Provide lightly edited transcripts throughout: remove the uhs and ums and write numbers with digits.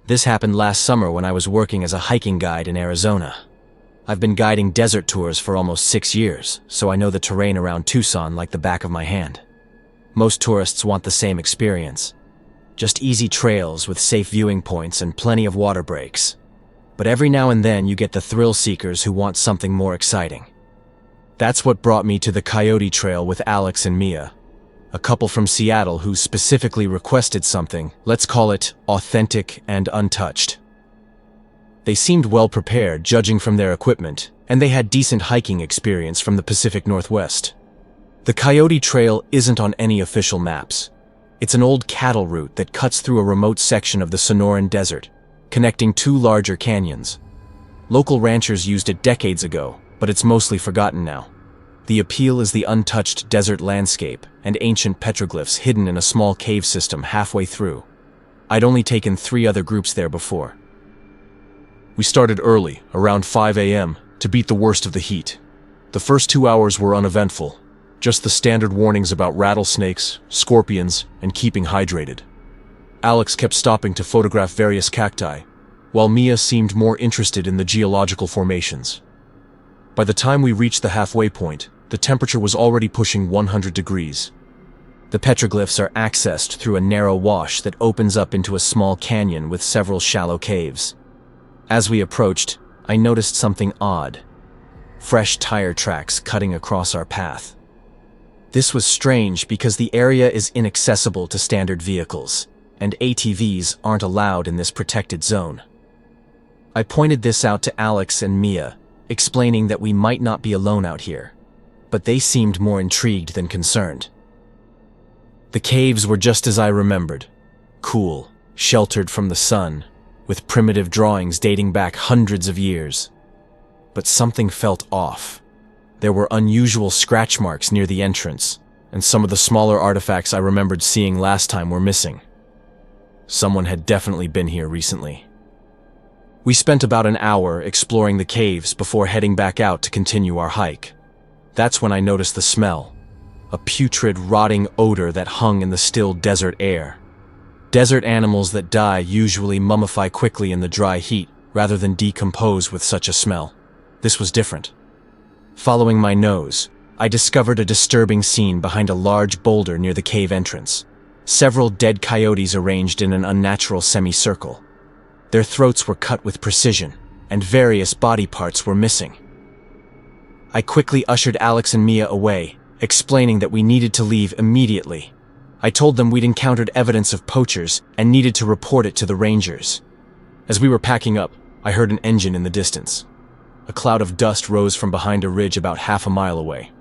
This happened last summer when I was working as a hiking guide in Arizona. I've been guiding desert tours for almost 6 years, so I know the terrain around Tucson like the back of my hand. Most tourists want the same experience. Just easy trails with safe viewing points and plenty of water breaks. But every now and then you get the thrill seekers who want something more exciting. That's what brought me to the Coyote Trail with Alex and Mia, a couple from Seattle who specifically requested something, let's call it authentic and untouched. They seemed well prepared, judging from their equipment, and they had decent hiking experience from the Pacific Northwest. The Coyote Trail isn't on any official maps. It's an old cattle route that cuts through a remote section of the Sonoran Desert, connecting 2 larger canyons. Local ranchers used it decades ago, but it's mostly forgotten now. The appeal is the untouched desert landscape and ancient petroglyphs hidden in a small cave system halfway through. I'd only taken 3 other groups there before. We started early, around 5 a.m., to beat the worst of the heat. The first 2 hours were uneventful, just the standard warnings about rattlesnakes, scorpions, and keeping hydrated. Alex kept stopping to photograph various cacti, while Mia seemed more interested in the geological formations. By the time we reached the halfway point, the temperature was already pushing 100 degrees. The petroglyphs are accessed through a narrow wash that opens up into a small canyon with several shallow caves. As we approached, I noticed something odd. Fresh tire tracks cutting across our path. This was strange because the area is inaccessible to standard vehicles, and ATVs aren't allowed in this protected zone. I pointed this out to Alex and Mia, explaining that we might not be alone out here, but they seemed more intrigued than concerned. The caves were just as I remembered, cool, sheltered from the sun, with primitive drawings dating back hundreds of years. But something felt off. There were unusual scratch marks near the entrance, and some of the smaller artifacts I remembered seeing last time were missing. Someone had definitely been here recently. We spent about an hour exploring the caves before heading back out to continue our hike. That's when I noticed the smell, a putrid, rotting odor that hung in the still desert air. Desert animals that die usually mummify quickly in the dry heat rather than decompose with such a smell. This was different. Following my nose, I discovered a disturbing scene behind a large boulder near the cave entrance. Several dead coyotes arranged in an unnatural semicircle. Their throats were cut with precision, and various body parts were missing. I quickly ushered Alex and Mia away, explaining that we needed to leave immediately. I told them we'd encountered evidence of poachers and needed to report it to the rangers. As we were packing up, I heard an engine in the distance. A cloud of dust rose from behind a ridge about half a mile away.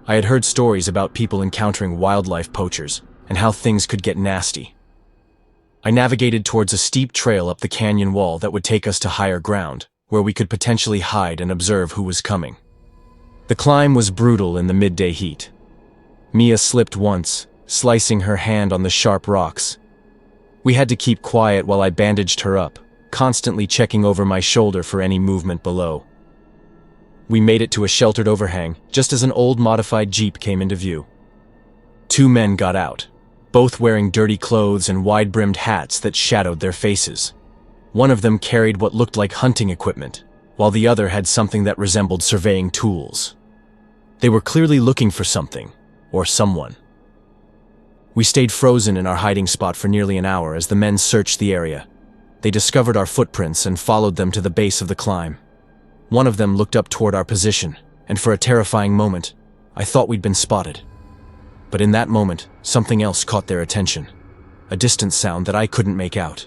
I had heard stories about people encountering wildlife poachers and how things could get nasty. I navigated towards a steep trail up the canyon wall that would take us to higher ground, where we could potentially hide and observe who was coming. The climb was brutal in the midday heat. Mia slipped once, slicing her hand on the sharp rocks. We had to keep quiet while I bandaged her up, constantly checking over my shoulder for any movement below. We made it to a sheltered overhang just as an old modified Jeep came into view. 2 men got out, both wearing dirty clothes and wide-brimmed hats that shadowed their faces. One of them carried what looked like hunting equipment, while the other had something that resembled surveying tools. They were clearly looking for something, or someone. We stayed frozen in our hiding spot for nearly an hour as the men searched the area. They discovered our footprints and followed them to the base of the climb. One of them looked up toward our position, and for a terrifying moment, I thought we'd been spotted. But in that moment, something else caught their attention, a distant sound that I couldn't make out.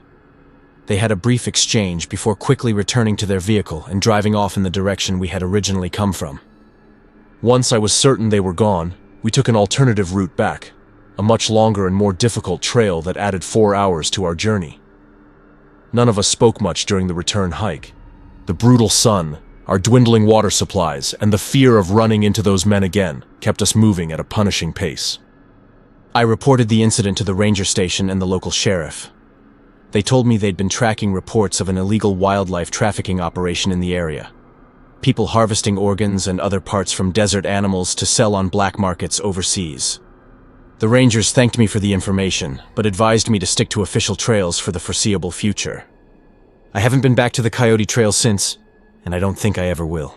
They had a brief exchange before quickly returning to their vehicle and driving off in the direction we had originally come from. Once I was certain they were gone, we took an alternative route back, a much longer and more difficult trail that added 4 hours to our journey. None of us spoke much during the return hike. The brutal sun, our dwindling water supplies, and the fear of running into those men again kept us moving at a punishing pace. I reported the incident to the ranger station and the local sheriff. They told me they'd been tracking reports of an illegal wildlife trafficking operation in the area. People harvesting organs and other parts from desert animals to sell on black markets overseas. The rangers thanked me for the information, but advised me to stick to official trails for the foreseeable future. I haven't been back to the Coyote Trail since, and I don't think I ever will.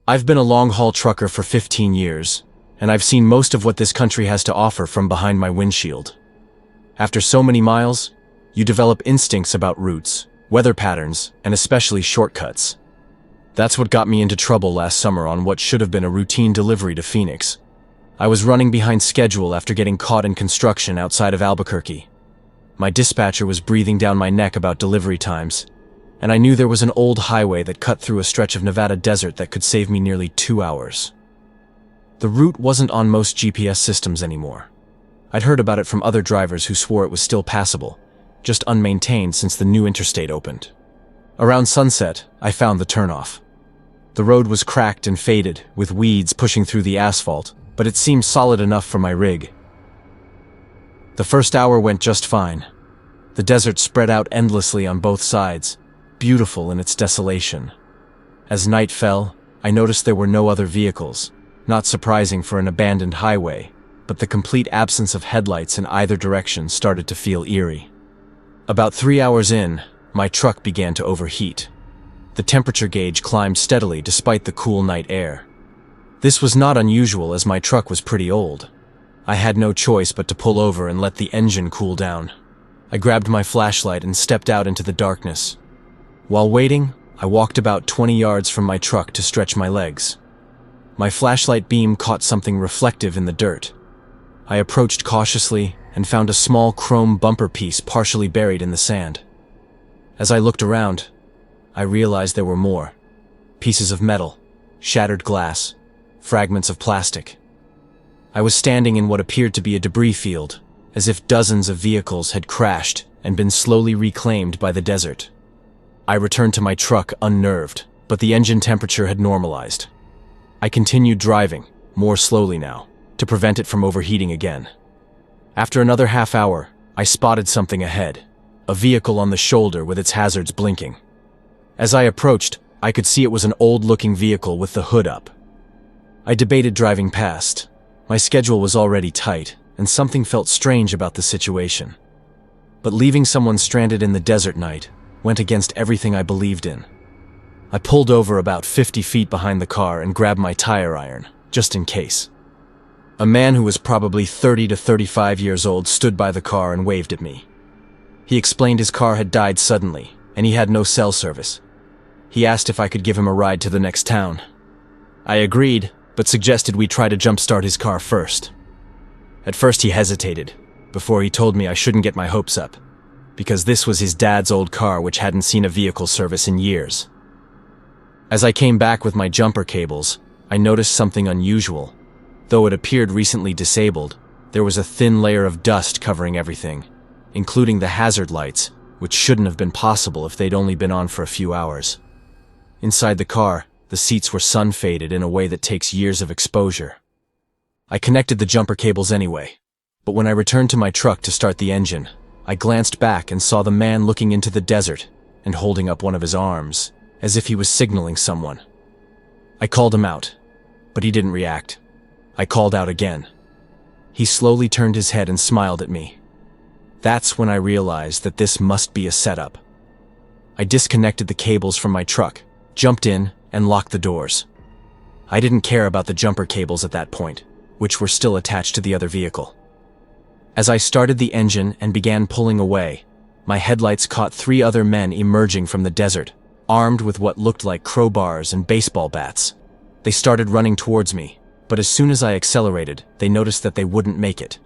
I've been a long-haul trucker for 15 years, and I've seen most of what this country has to offer from behind my windshield. After so many miles, you develop instincts about routes, weather patterns, and especially shortcuts. That's what got me into trouble last summer on what should have been a routine delivery to Phoenix. I was running behind schedule after getting caught in construction outside of Albuquerque. My dispatcher was breathing down my neck about delivery times, and I knew there was an old highway that cut through a stretch of Nevada desert that could save me nearly 2 hours. The route wasn't on most GPS systems anymore. I'd heard about it from other drivers who swore it was still passable, just unmaintained since the new interstate opened. Around sunset, I found the turnoff. The road was cracked and faded, with weeds pushing through the asphalt, but it seemed solid enough for my rig. The first hour went just fine. The desert spread out endlessly on both sides, beautiful in its desolation. As night fell, I noticed there were no other vehicles, not surprising for an abandoned highway, but the complete absence of headlights in either direction started to feel eerie. About 3 hours in, my truck began to overheat. The temperature gauge climbed steadily despite the cool night air. This was not unusual as my truck was pretty old. I had no choice but to pull over and let the engine cool down. I grabbed my flashlight and stepped out into the darkness. While waiting, I walked about 20 yards from my truck to stretch my legs. My flashlight beam caught something reflective in the dirt. I approached cautiously and found a small chrome bumper piece partially buried in the sand. As I looked around, I realized there were more. Pieces of metal, shattered glass, fragments of plastic. I was standing in what appeared to be a debris field, as if dozens of vehicles had crashed and been slowly reclaimed by the desert. I returned to my truck unnerved, but the engine temperature had normalized. I continued driving, more slowly now, to prevent it from overheating again. After another half hour, I spotted something ahead, a vehicle on the shoulder with its hazards blinking. As I approached, I could see it was an old-looking vehicle with the hood up. I debated driving past. My schedule was already tight, and something felt strange about the situation. But leaving someone stranded in the desert night went against everything I believed in. I pulled over about 50 feet behind the car and grabbed my tire iron, just in case. A man who was probably 30 to 35 years old stood by the car and waved at me. He explained his car had died suddenly, and he had no cell service. He asked if I could give him a ride to the next town. I agreed, but suggested we try to jumpstart his car first. At first he hesitated, before he told me I shouldn't get my hopes up, because this was his dad's old car which hadn't seen a vehicle service in years. As I came back with my jumper cables, I noticed something unusual. Though it appeared recently disabled, there was a thin layer of dust covering everything, including the hazard lights, which shouldn't have been possible if they'd only been on for a few hours. Inside the car, the seats were sun-faded in a way that takes years of exposure. I connected the jumper cables anyway, but when I returned to my truck to start the engine, I glanced back and saw the man looking into the desert and holding up one of his arms, as if he was signaling someone. I called him out, but he didn't react. I called out again. He slowly turned his head and smiled at me. That's when I realized that this must be a setup. I disconnected the cables from my truck, jumped in, and locked the doors. I didn't care about the jumper cables at that point, which were still attached to the other vehicle. As I started the engine and began pulling away, my headlights caught 3 other men emerging from the desert, armed with what looked like crowbars and baseball bats. They started running towards me, but as soon as I accelerated, they noticed that they wouldn't make it.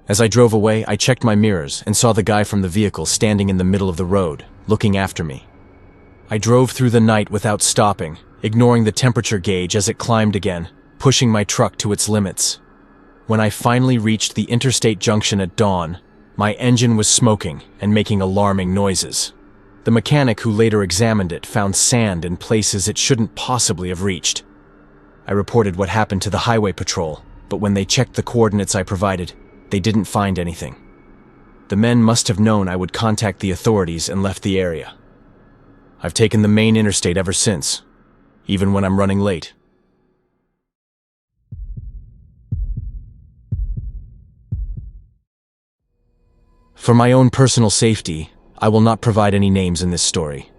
As I drove away, I checked my mirrors and saw the guy from the vehicle standing in the middle of the road, looking after me. I drove through the night without stopping, ignoring the temperature gauge as it climbed again, pushing my truck to its limits. When I finally reached the interstate junction at dawn, my engine was smoking and making alarming noises. The mechanic who later examined it found sand in places it shouldn't possibly have reached. I reported what happened to the highway patrol, but when they checked the coordinates I provided, they didn't find anything. The men must have known I would contact the authorities and left the area. I've taken the main interstate ever since, even when I'm running late. For my own personal safety, I will not provide any names in this story.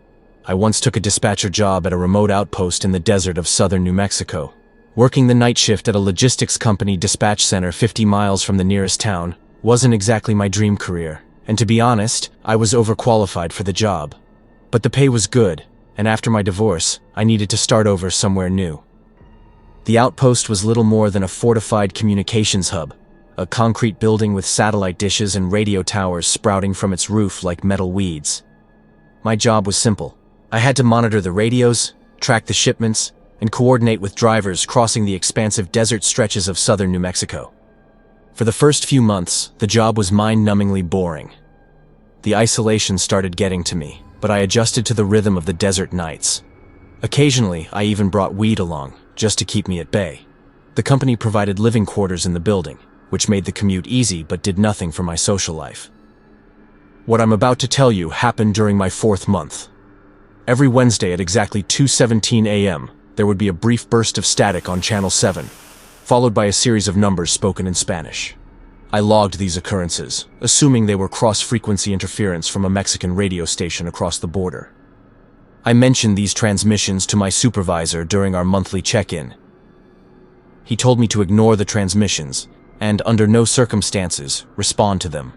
I once took a dispatcher job at a remote outpost in the desert of southern New Mexico. Working the night shift at a logistics company dispatch center 50 miles from the nearest town wasn't exactly my dream career, and to be honest, I was overqualified for the job. But the pay was good, and after my divorce, I needed to start over somewhere new. The outpost was little more than a fortified communications hub, a concrete building with satellite dishes and radio towers sprouting from its roof like metal weeds. My job was simple. I had to monitor the radios, track the shipments, and coordinate with drivers crossing the expansive desert stretches of southern New Mexico. For the first few months, the job was mind-numbingly boring. The isolation started getting to me, but I adjusted to the rhythm of the desert nights. Occasionally, I even brought weed along, just to keep me at bay. The company provided living quarters in the building, which made the commute easy but did nothing for my social life. What I'm about to tell you happened during my 4th month. Every Wednesday at exactly 2:17 a.m., there would be a brief burst of static on Channel 7, followed by a series of numbers spoken in Spanish. I logged these occurrences, assuming they were cross-frequency interference from a Mexican radio station across the border. I mentioned these transmissions to my supervisor during our monthly check-in. He told me to ignore the transmissions and, under no circumstances, respond to them.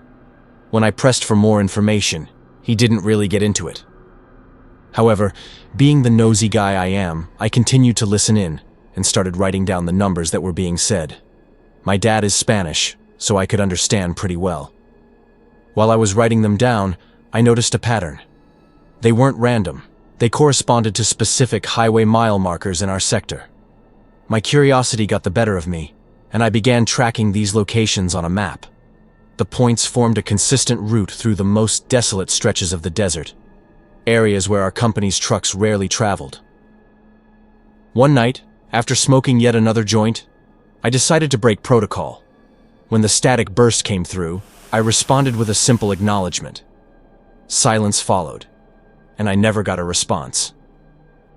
When I pressed for more information, he didn't really get into it. However, being the nosy guy I am, I continued to listen in and started writing down the numbers that were being said. My dad is Spanish, so I could understand pretty well. While I was writing them down, I noticed a pattern. They weren't random. They corresponded to specific highway mile markers in our sector. My curiosity got the better of me, and I began tracking these locations on a map. The points formed a consistent route through the most desolate stretches of the desert, areas where our company's trucks rarely traveled. One night, after smoking yet another joint, I decided to break protocol. When the static burst came through, I responded with a simple acknowledgement. Silence followed, and I never got a response.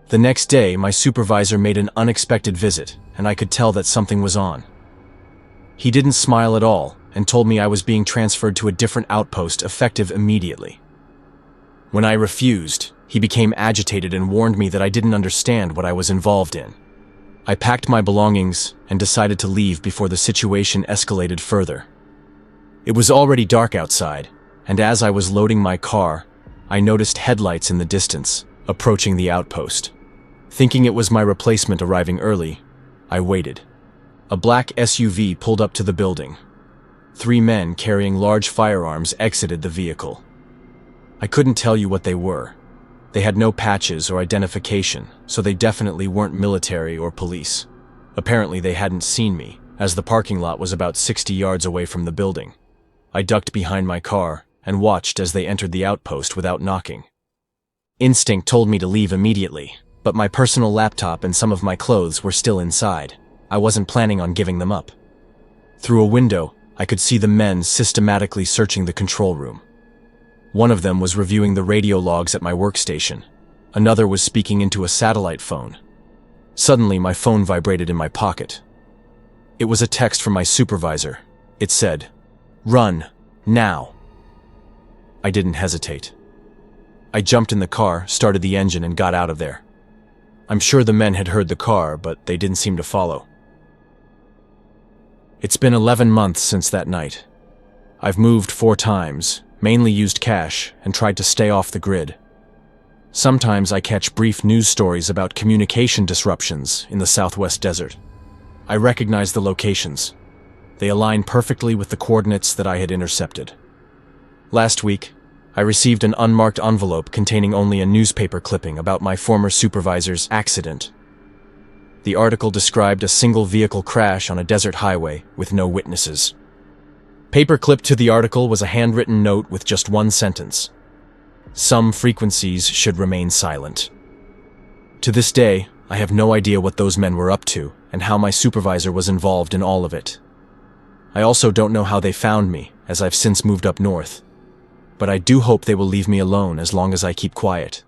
The next day, my supervisor made an unexpected visit, and I could tell that something was on. He didn't smile at all and told me I was being transferred to a different outpost effective immediately. When I refused, he became agitated and warned me that I didn't understand what I was involved in. I packed my belongings and decided to leave before the situation escalated further. It was already dark outside, and as I was loading my car, I noticed headlights in the distance, approaching the outpost. Thinking it was my replacement arriving early, I waited. A black SUV pulled up to the building. 3 men carrying large firearms exited the vehicle. I couldn't tell you what they were. They had no patches or identification, so they definitely weren't military or police. Apparently they hadn't seen me, as the parking lot was about 60 yards away from the building. I ducked behind my car and watched as they entered the outpost without knocking. Instinct told me to leave immediately, but my personal laptop and some of my clothes were still inside. I wasn't planning on giving them up. Through a window, I could see the men systematically searching the control room. One of them was reviewing the radio logs at my workstation. Another was speaking into a satellite phone. Suddenly, my phone vibrated in my pocket. It was a text from my supervisor. It said, "Run, now." I didn't hesitate. I jumped in the car, started the engine, and got out of there. I'm sure the men had heard the car, but they didn't seem to follow. It's been 11 months since that night. I've moved 4 times, mainly used cash, and tried to stay off the grid. Sometimes I catch brief news stories about communication disruptions in the southwest desert. I recognize the locations. They align perfectly with the coordinates that I had intercepted. Last week, I received an unmarked envelope containing only a newspaper clipping about my former supervisor's accident. The article described a single vehicle crash on a desert highway with no witnesses. Paper-clipped to the article was a handwritten note with just one sentence. Some frequencies should remain silent. To this day, I have no idea what those men were up to and how my supervisor was involved in all of it. I also don't know how they found me, as I've since moved up north. But I do hope they will leave me alone as long as I keep quiet.